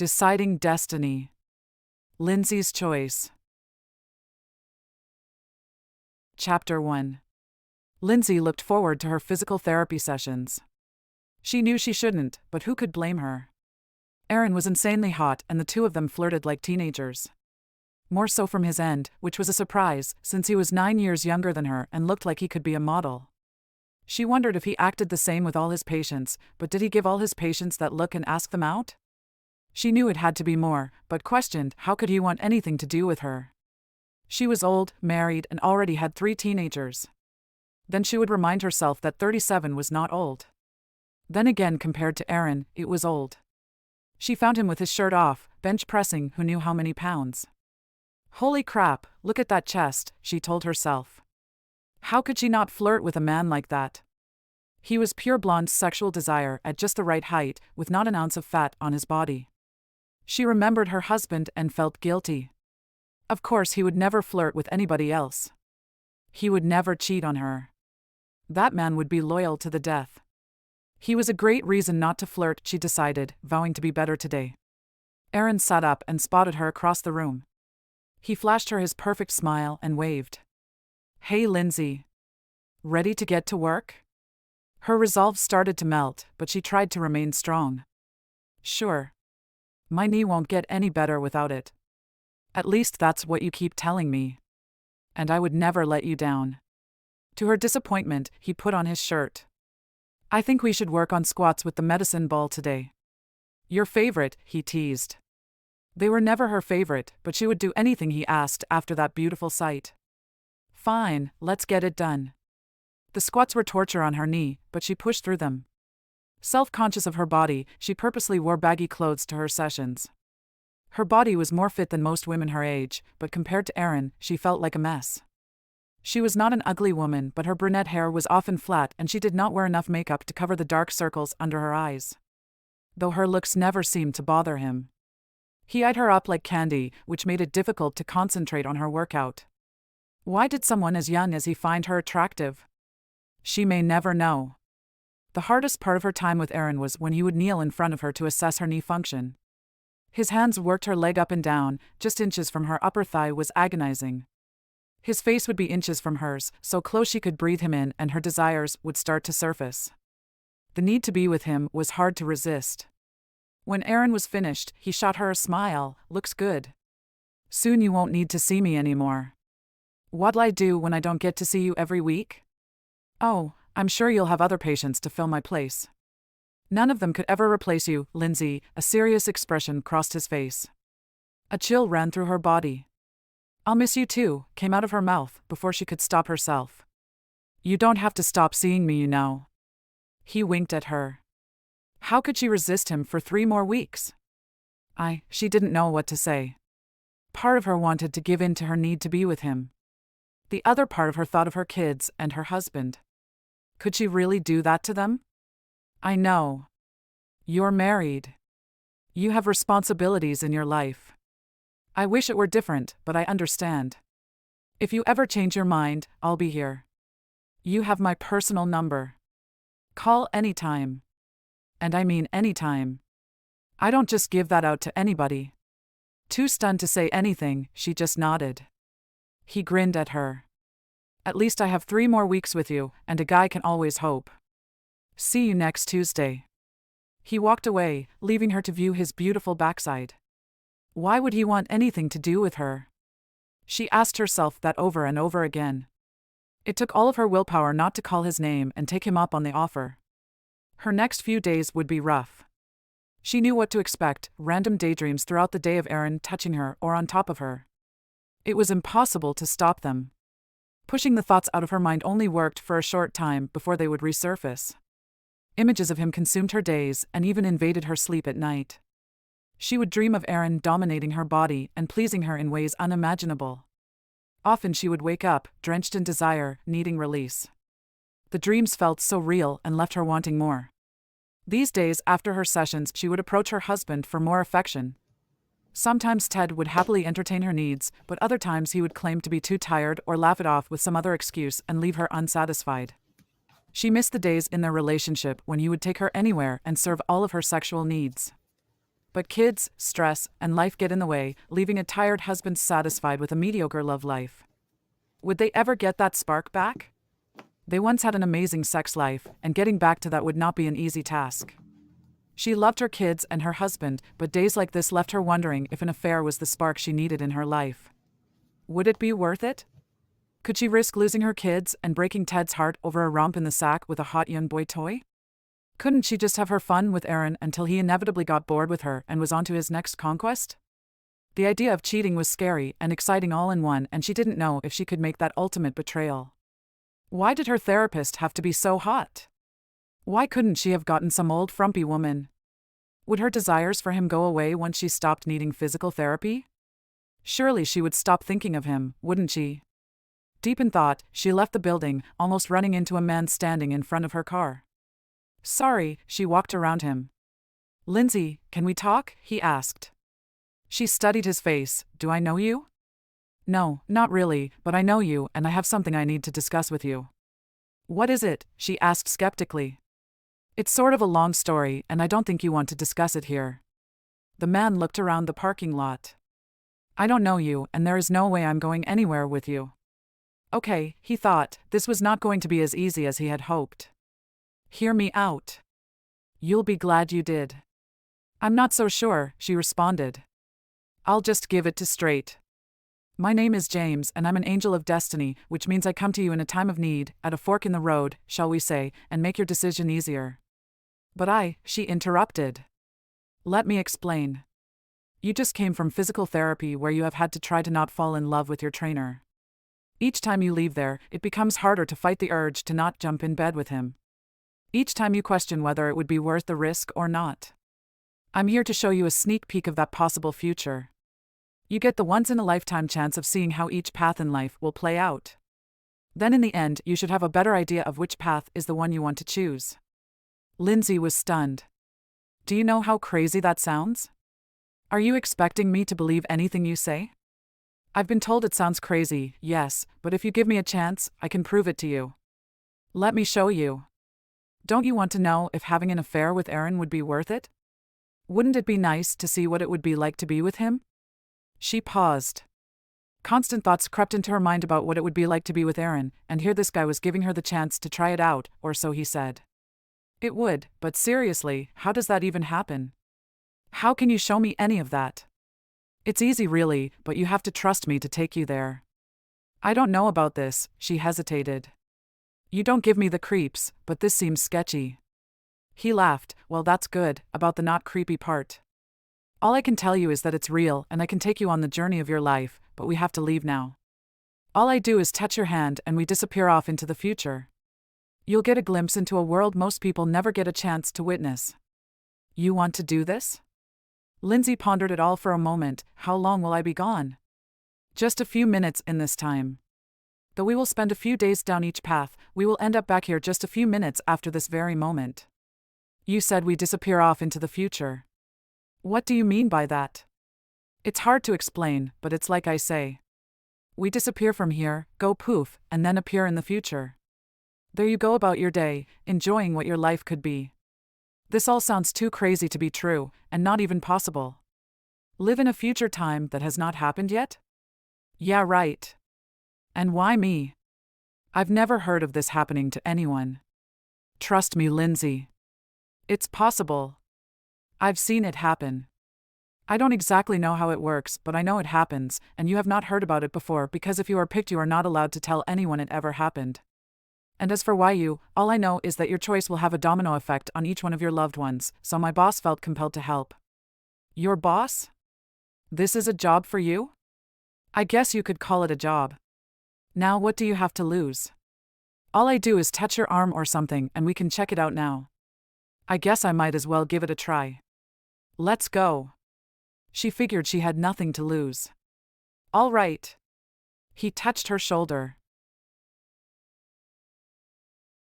Deciding destiny. Lindsay's choice. Chapter 1. Lindsay looked forward to her physical therapy sessions. She knew she shouldn't, but who could blame her? Aaron was insanely hot and the two of them flirted like teenagers. More so from his end, which was a surprise, since he was 9 years younger than her and looked like he could be a model. She wondered if he acted the same with all his patients, but did he give all his patients that look and ask them out? She knew it had to be more, but questioned how could he want anything to do with her. She was old, married, and already had 3 teenagers. Then she would remind herself that 37 was not old. Then again, compared to Aaron, it was old. She found him with his shirt off, bench pressing who knew how many pounds. Holy crap, look at that chest, she told herself. How could she not flirt with a man like that? He was pure blonde sexual desire at just the right height, with not an ounce of fat on his body. She remembered her husband and felt guilty. Of course he would never flirt with anybody else. He would never cheat on her. That man would be loyal to the death. He was a great reason not to flirt, she decided, vowing to be better today. Aaron sat up and spotted her across the room. He flashed her his perfect smile and waved. Hey Lindsay. Ready to get to work? Her resolve started to melt, but she tried to remain strong. Sure. My knee won't get any better without it. At least that's what you keep telling me. And I would never let you down. To her disappointment, he put on his shirt. I think we should work on squats with the medicine ball today. Your favorite, he teased. They were never her favorite, but she would do anything he asked after that beautiful sight. Fine, let's get it done. The squats were torture on her knee, but she pushed through them. Self-conscious of her body, she purposely wore baggy clothes to her sessions. Her body was more fit than most women her age, but compared to Aaron, she felt like a mess. She was not an ugly woman, but her brunette hair was often flat and she did not wear enough makeup to cover the dark circles under her eyes. Though her looks never seemed to bother him. He eyed her up like candy, which made it difficult to concentrate on her workout. Why did someone as young as he find her attractive? She may never know. The hardest part of her time with Aaron was when he would kneel in front of her to assess her knee function. His hands worked her leg up and down, just inches from her upper thigh was agonizing. His face would be inches from hers, so close she could breathe him in and her desires would start to surface. The need to be with him was hard to resist. When Aaron was finished, he shot her a smile. Looks good. Soon you won't need to see me anymore. What'll I do when I don't get to see you every week? Oh, I'm sure you'll have other patients to fill my place. None of them could ever replace you, Lindsay. A serious expression crossed his face. A chill ran through her body. I'll miss you too, came out of her mouth before she could stop herself. You don't have to stop seeing me, you know. He winked at her. How could she resist him for 3 more weeks? She didn't know what to say. Part of her wanted to give in to her need to be with him. The other part of her thought of her kids and her husband. Could she really do that to them? I know. You're married. You have responsibilities in your life. I wish it were different, but I understand. If you ever change your mind, I'll be here. You have my personal number. Call anytime. And I mean anytime. I don't just give that out to anybody. Too stunned to say anything, she just nodded. He grinned at her. At least I have 3 more weeks with you, and a guy can always hope. See you next Tuesday. He walked away, leaving her to view his beautiful backside. Why would he want anything to do with her? She asked herself that over and over again. It took all of her willpower not to call his name and take him up on the offer. Her next few days would be rough. She knew what to expect, random daydreams throughout the day of Aaron touching her or on top of her. It was impossible to stop them. Pushing the thoughts out of her mind only worked for a short time before they would resurface. Images of him consumed her days and even invaded her sleep at night. She would dream of Aaron dominating her body and pleasing her in ways unimaginable. Often she would wake up, drenched in desire, needing release. The dreams felt so real and left her wanting more. These days, after her sessions, she would approach her husband for more affection. Sometimes Ted would happily entertain her needs, but other times he would claim to be too tired or laugh it off with some other excuse and leave her unsatisfied. She missed the days in their relationship when he would take her anywhere and serve all of her sexual needs. But kids, stress, and life get in the way, leaving a tired husband satisfied with a mediocre love life. Would they ever get that spark back? They once had an amazing sex life, and getting back to that would not be an easy task. She loved her kids and her husband, but days like this left her wondering if an affair was the spark she needed in her life. Would it be worth it? Could she risk losing her kids and breaking Ted's heart over a romp in the sack with a hot young boy toy? Couldn't she just have her fun with Aaron until he inevitably got bored with her and was on to his next conquest? The idea of cheating was scary and exciting all in one, and she didn't know if she could make that ultimate betrayal. Why did her therapist have to be so hot? Why couldn't she have gotten some old frumpy woman? Would her desires for him go away once she stopped needing physical therapy? Surely she would stop thinking of him, wouldn't she? Deep in thought, she left the building, almost running into a man standing in front of her car. Sorry, she walked around him. Lindsay, can we talk? He asked. She studied his face. Do I know you? No, not really, but I know you, and I have something I need to discuss with you. What is it? She asked skeptically. It's sort of a long story, and I don't think you want to discuss it here. The man looked around the parking lot. I don't know you, and there is no way I'm going anywhere with you. Okay, he thought, this was not going to be as easy as he had hoped. Hear me out. You'll be glad you did. I'm not so sure, she responded. I'll just give it to straight. My name is James, and I'm an angel of destiny, which means I come to you in a time of need, at a fork in the road, shall we say, and make your decision easier. But she interrupted. Let me explain. You just came from physical therapy where you have had to try to not fall in love with your trainer. Each time you leave there, it becomes harder to fight the urge to not jump in bed with him. Each time you question whether it would be worth the risk or not. I'm here to show you a sneak peek of that possible future. You get the once-in-a-lifetime chance of seeing how each path in life will play out. Then in the end, you should have a better idea of which path is the one you want to choose. Lindsay was stunned. Do you know how crazy that sounds? Are you expecting me to believe anything you say? I've been told it sounds crazy, yes, but if you give me a chance, I can prove it to you. Let me show you. Don't you want to know if having an affair with Aaron would be worth it? Wouldn't it be nice to see what it would be like to be with him? She paused. Constant thoughts crept into her mind about what it would be like to be with Aaron, and here this guy was giving her the chance to try it out, or so he said. It would, but seriously, how does that even happen? How can you show me any of that? It's easy really, but you have to trust me to take you there. I don't know about this, she hesitated. You don't give me the creeps, but this seems sketchy. He laughed. Well, that's good, about the not creepy part. All I can tell you is that it's real, and I can take you on the journey of your life, but we have to leave now. All I do is touch your hand and we disappear off into the future. You'll get a glimpse into a world most people never get a chance to witness. You want to do this? Lindsay pondered it all for a moment. How long will I be gone? Just a few minutes in this time. Though we will spend a few days down each path, we will end up back here just a few minutes after this very moment. You said we disappear off into the future. What do you mean by that? It's hard to explain, but it's like I say. We disappear from here, go poof, and then appear in the future. There you go about your day, enjoying what your life could be. This all sounds too crazy to be true, and not even possible. Live in a future time that has not happened yet? Yeah, right. And why me? I've never heard of this happening to anyone. Trust me, Lindsay. It's possible. I've seen it happen. I don't exactly know how it works, but I know it happens, and you have not heard about it before because if you are picked you are not allowed to tell anyone it ever happened. And as for why you, all I know is that your choice will have a domino effect on each one of your loved ones, so my boss felt compelled to help. Your boss? This is a job for you? I guess you could call it a job. Now what do you have to lose? All I do is touch your arm or something and we can check it out now. I guess I might as well give it a try. Let's go. She figured she had nothing to lose. All right. He touched her shoulder.